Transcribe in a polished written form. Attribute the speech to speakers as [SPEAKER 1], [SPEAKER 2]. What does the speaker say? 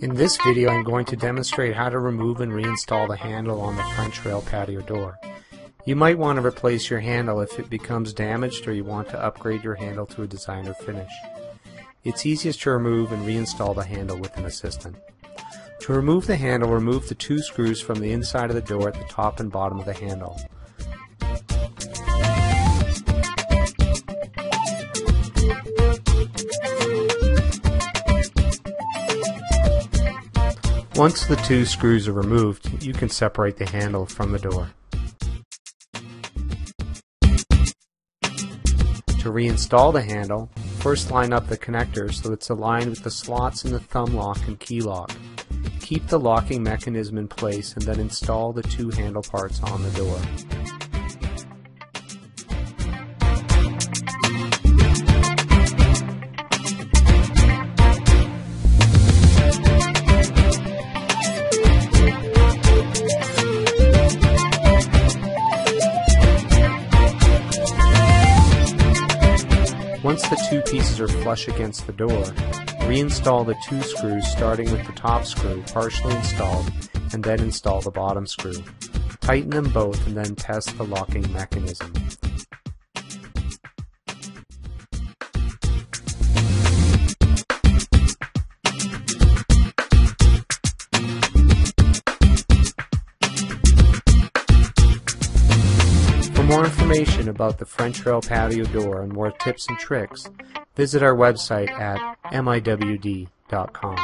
[SPEAKER 1] In this video, I'm going to demonstrate how to remove and reinstall the handle on the French rail patio door. You might want to replace your handle if it becomes damaged or you want to upgrade your handle to a designer finish. It's easiest to remove and reinstall the handle with an assistant. To remove the handle, remove the two screws from the inside of the door at the top and bottom of the handle. Once the two screws are removed, you can separate the handle from the door. To reinstall the handle, first line up the connector so it's aligned with the slots in the thumb lock and key lock. Keep the locking mechanism in place and then install the two handle parts on the door. Once the two pieces are flush against the door, reinstall the two screws starting with the top screw partially installed and then install the bottom screw. Tighten them both and then test the locking mechanism. For more information about the French rail patio door and more tips and tricks, visit our website at MIWD.com.